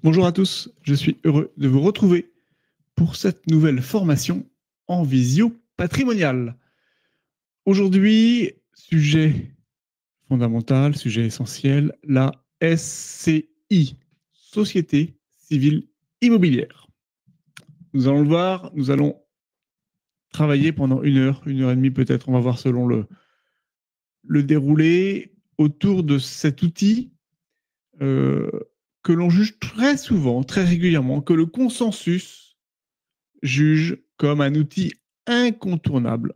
Bonjour à tous, je suis heureux de vous retrouver pour cette nouvelle formation en visio patrimoniale. Aujourd'hui, sujet fondamental, sujet essentiel, la SCI, Société Civile Immobilière. Nous allons le voir, nous allons travailler pendant une heure et demie peut-être, on va voir selon le déroulé autour de cet outil que l'on juge très souvent, très régulièrement, que le consensus juge comme un outil incontournable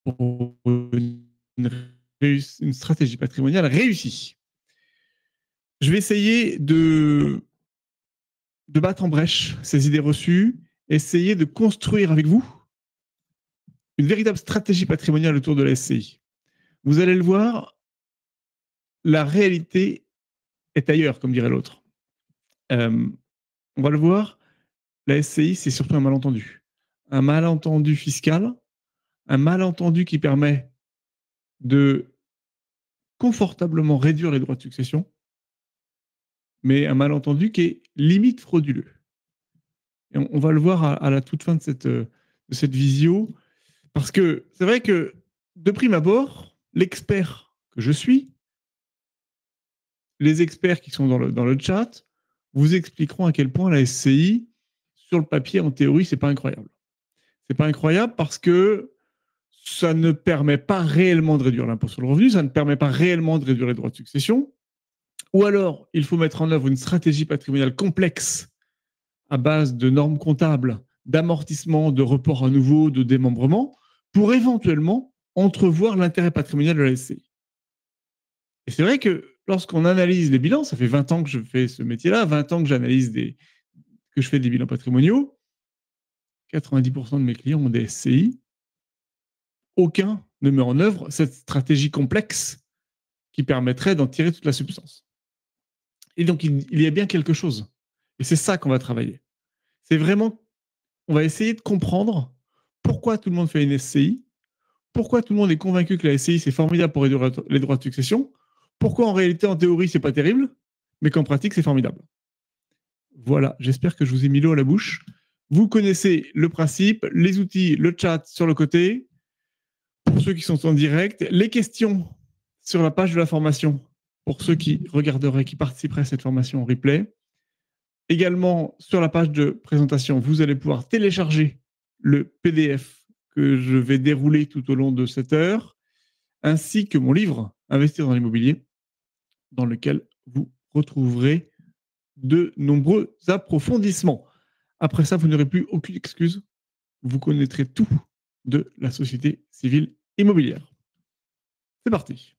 pour une stratégie patrimoniale réussie. Je vais essayer de battre en brèche ces idées reçues, essayer de construire avec vous une véritable stratégie patrimoniale autour de la SCI. Vous allez le voir, la réalité est ailleurs, comme dirait l'autre. On va le voir, la SCI, c'est surtout un malentendu. Un malentendu fiscal, un malentendu qui permet de confortablement réduire les droits de succession, mais un malentendu qui est limite frauduleux. Et on va le voir à la toute fin de cette visio, parce que c'est vrai que, de prime abord, l'expert que je suis, les experts qui sont dans le chat, vous expliqueront à quel point la SCI, sur le papier, en théorie, c'est pas incroyable. C'est pas incroyable parce que ça ne permet pas réellement de réduire l'impôt sur le revenu, ça ne permet pas réellement de réduire les droits de succession. Ou alors, il faut mettre en œuvre une stratégie patrimoniale complexe à base de normes comptables, d'amortissement, de report à nouveau, de démembrement, pour éventuellement entrevoir l'intérêt patrimonial de la SCI. Et c'est vrai que lorsqu'on analyse les bilans, ça fait 20 ans que je fais ce métier-là, 20 ans que que je fais des bilans patrimoniaux, 90% de mes clients ont des SCI, aucun ne met en œuvre cette stratégie complexe qui permettrait d'en tirer toute la substance. Et donc, il y a bien quelque chose. Et c'est ça qu'on va travailler. C'est vraiment, on va essayer de comprendre pourquoi tout le monde fait une SCI, pourquoi tout le monde est convaincu que la SCI, c'est formidable pour réduire les droits de succession, pourquoi en réalité, en théorie, c'est pas terrible, mais qu'en pratique, c'est formidable. Voilà, j'espère que je vous ai mis l'eau à la bouche. Vous connaissez le principe, les outils, le chat sur le côté. Pour ceux qui sont en direct, les questions sur la page de la formation, pour ceux qui regarderaient, qui participeraient à cette formation en replay. Également, sur la page de présentation, vous allez pouvoir télécharger le PDF que je vais dérouler tout au long de cette heure, ainsi que mon livre « Investir dans l'immobilier », dans lequel vous retrouverez de nombreux approfondissements. Après ça, vous n'aurez plus aucune excuse. Vous connaîtrez tout de la société civile immobilière. C'est parti.